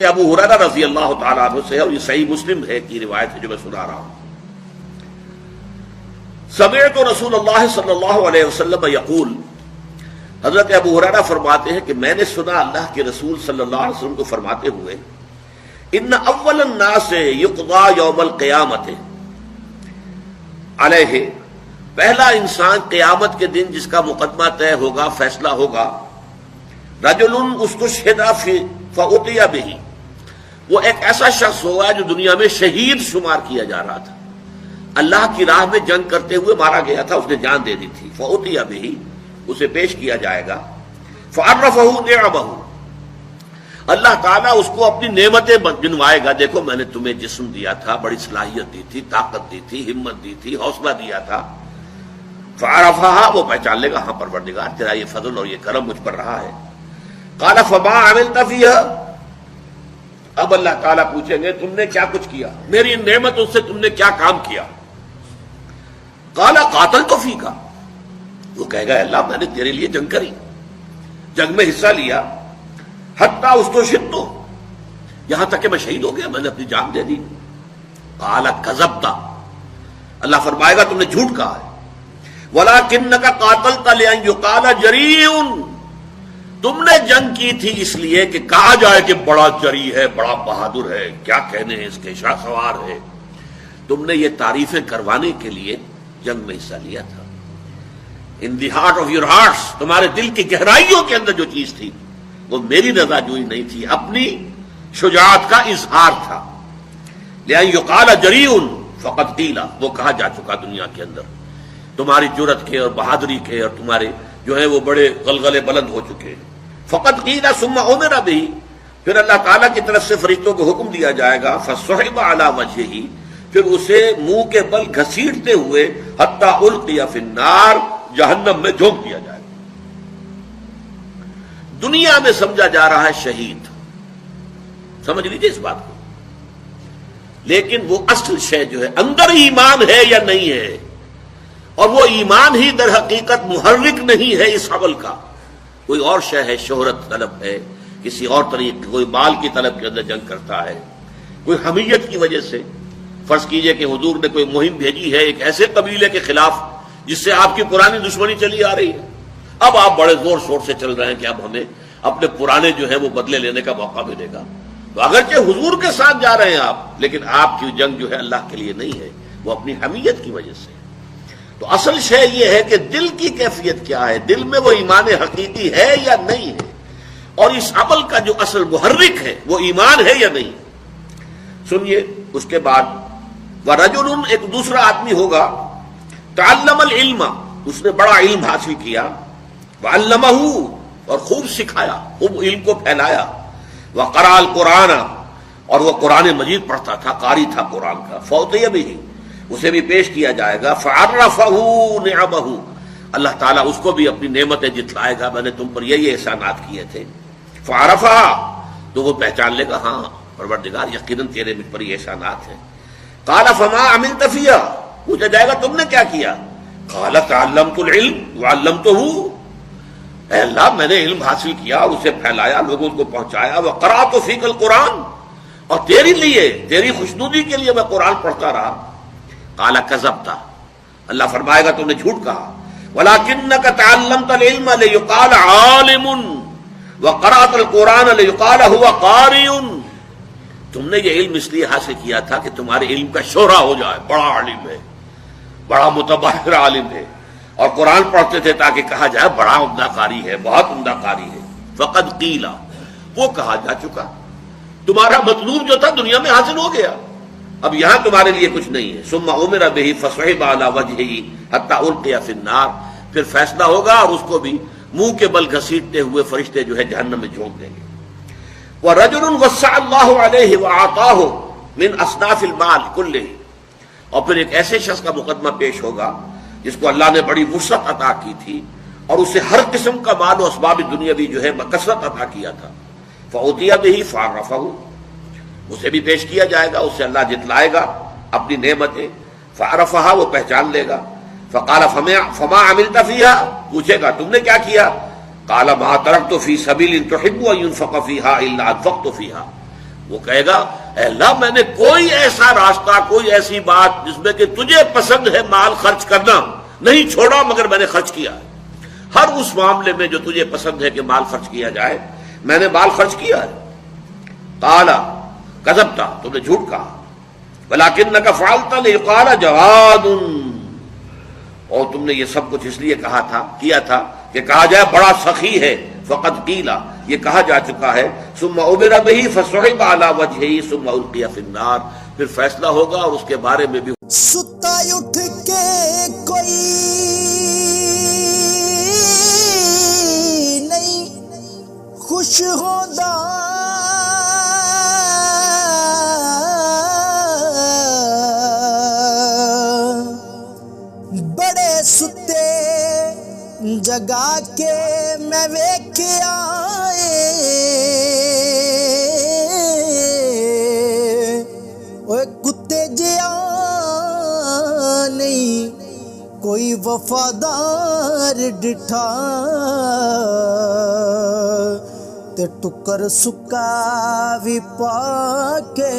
ابو ہریرہ رضی اللہ تعالیٰ عنہ سے ہے اور یہ صحیح مسلم ہے کی روایت ہے جو میں سنا رہا ہوں. سمعت رسول اللہ صلی اللہ علیہ وسلم یقول، حضرت ابو ہریرہ فرماتے ہیں کہ میں نے سنا اللہ کے رسول صلی اللہ علیہ وسلم کو فرماتے ہوئے، ان اول الناس یقضى یوم القیامت علیہ، پہلا انسان قیامت کے دن جس کا مقدمہ طے ہوگا، فیصلہ ہوگا، رجل استشہد فأتي به، وہ ایک ایسا شخص ہوگا جو دنیا میں شہید شمار کیا جا رہا تھا، اللہ کی راہ میں جنگ کرتے ہوئے مارا گیا تھا، اس نے جان دے دی تھی. فأتي به، اسے پیش کیا جائے گا. فعرفه نعمه، اللہ تعالیٰ اس کو اپنی نعمتیں گنوائے گا. دیکھو میں نے تمہیں جسم دیا تھا، بڑی صلاحیت دی تھی، طاقت دی تھی، ہمت دی تھی، حوصلہ دیا تھا. فعرفها، وہ پہچان لے گا، ہاں پروردگار تیرا یہ فضل اور یہ کرم مجھ پر رہا ہے. قال فما عملت فيها، اب اللہ تعالیٰ پوچھیں گے تم نے کیا کچھ کیا، میری نعمت سے تم نے کیا کام کیا. قال قاتلت فيك، وہ کہے گا اللہ میں نے تیرے لیے جنگ کری، جنگ میں حصہ لیا. حتی استشہدت، یہاں تک کہ میں شہید ہو گیا، میں نے اپنی جان دے دی. قال کذبت، اللہ فرمائے گا تم نے جھوٹ کہا ہے. ولکنک قاتلت لان یقال جریء، تم نے جنگ کی تھی اس لیے کہ کہا جائے کہ بڑا جری ہے، بڑا بہادر ہے، کیا کہنے ہیں اس کے، شاہ سوار ہے. تم نے یہ تعریفیں کروانے کے لیے جنگ میں حصہ لیا تھا. In the heart of your hearts, تمہارے دل کی گہرائیوں کے اندر جو چیز تھی وہ میری رضا جوئی نہیں تھی، اپنی شجاعت کا اظہار تھا. لأن یقال جریء فقد قیل، وہ کہا جا چکا دنیا کے اندر تمہاری جرأت کے اور بہادری کے، اور تمہارے جو ہے وہ بڑے غلغلے بلند ہو چکے. فقط قیل ثم امر به، پھر اللہ تعالیٰ کی طرف سے فرشتوں کو حکم دیا جائے گا. فصحب علی وجهه، پھر اسے منہ کے بل گھسیٹتے ہوئے حتی القی فی النار، جہنم میں جھونک دیا جائے گا. دنیا میں سمجھا جا رہا ہے شہید، سمجھ لیجیے اس بات کو، لیکن وہ اصل شے جو ہے اندر ایمان ہے یا نہیں ہے، اور وہ ایمان ہی در حقیقت محرک نہیں ہے اس عمل کا. کوئی اور شے ہے، شہرت طلب ہے، کسی اور طریقے، کوئی مال کی طلب کے اندر جنگ کرتا ہے، کوئی حمیت کی وجہ سے. فرض کیجئے کہ حضور نے کوئی مہم بھیجی ہے ایک ایسے قبیلے کے خلاف جس سے آپ کی پرانی دشمنی چلی آ رہی ہے. اب آپ بڑے زور شور سے چل رہے ہیں کہ اب ہمیں اپنے پرانے جو ہے وہ بدلے لینے کا موقع ملے گا. تو اگرچہ حضور کے ساتھ جا رہے ہیں آپ، لیکن آپ کی جنگ جو ہے اللہ کے لیے نہیں ہے، وہ اپنی حمیت کی وجہ سے. تو اصل شے یہ ہے کہ دل کی کیفیت کیا ہے، دل میں وہ ایمان حقیقی ہے یا نہیں ہے، اور اس عمل کا جو اصل محرک ہے وہ ایمان ہے یا نہیں. سنیے اس کے بعد وَرَجُلٌ، ایک دوسرا آدمی ہوگا، تعلم العلم، اس نے بڑا علم حاصل کیا، وعلمہ، اور خوب سکھایا، خوب علم کو پھیلایا، وقرأ القرآن، اور وہ قرآن مجید پڑھتا تھا، قاری تھا قرآن کا. فأتي به، اسے بھی پیش کیا جائے گا. فعرفه نعمه، اللہ تعالیٰ اس کو بھی اپنی نعمتیں جتلائے گا، میں نے تم پر یہ احسانات کیے تھے. فعرفها، تو وہ پہچان لے گا، ہاں پروردگار یقیناً تیرے مجھ پر یہ احسانات ہیں. قال فما عملت فيها، پوچھا جائے گا تم نے کیا کیا. قال تعلمت العلم وعلمته، اے اللہ میں نے علم حاصل کیا، اسے پھیلایا، لوگوں کو پہنچایا. وقرأت فيك القرآن، اور تیری لیے، تیری خوشنودی کے لیے میں قرآن پڑھتا رہا. قال کذبت، اللہ فرمائے گا تم نے جھوٹ کہا. ولکنک تعلمت العلم لیقال عالم وقرأت القرآن لیقال هو قاری، تم نے یہ علم اس لیے حاصل کیا تھا کہ تمہارے علم کا شہرہ ہو جائے، بڑا عالم ہے، بڑا متبحر عالم ہے، اور قرآن پڑھتے تھے تاکہ کہا جائے بڑا عمدہ قاری ہے، بہت عمدہ قاری ہے. فقد قیل، وہ کہا جا چکا، تمہارا مطلوب جو تھا دنیا میں حاصل ہو گیا، اب یہاں تمہارے لیے کچھ نہیں ہے. ثم امر به فصحب علی وجهه حتی القی فی النار، پھر فیصلہ ہوگا اور اس کو بھی منہ کے بل گھسیٹتے ہوئے فرشتے جو ہے جہنم میں جھونک دیں گے. ورجل وسع اللہ علیہ واعطاه من اصناف المال کلہ، اور پھر ایک ایسے شخص کا مقدمہ پیش ہوگا جس کو اللہ نے بڑی وسعت عطا کی تھی اور اسے ہر قسم کا مال و اسباب دنیاوی جو ہے بکثرت عطا کیا تھا. فأتي به فعرفه، اسے بھی پیش کیا جائے گا، اسے اللہ جتلائے گا اپنی نعمتیں. فعرفها، وہ پہچان لے گا. فقال فما عملت فيها، پوچھے گا تم نے کیا کیا. قال ما تركت في سبيل تحب ان ينفق فيها الا انفقت فيها، وہ کہے گا اے اللہ میں نے کوئی ایسا راستہ، کوئی ایسی بات جس میں کہ تجھے پسند ہے مال خرچ کرنا نہیں چھوڑا، مگر میں نے خرچ کیا ہے۔ ہر اس معاملے میں جو تجھے پسند ہے کہ مال خرچ کیا جائے میں نے مال خرچ کیا ہے۔ قال کذبت، تم نے جھوٹ کہا، ولکنک فعلت لیقال جواد، اور تم نے یہ سب کچھ اس لیے کیا تھا کہ کہا جائے بڑا سخی ہے، فقد قیل، یہ کہا جا چکا ہے، ثم امر به فصعب على وجهه ثم القي في النار، پھر فیصلہ ہوگا اور اس کے بارے میں بھی ستا اٹھ کے کوئی نہیں خوش ہوتا، بڑے ستے جگا کے میں ویکھیا اوے کتے جیا نہیں کوئی وفادار ڈٹھا، تے ٹکر سکا بھی پا کے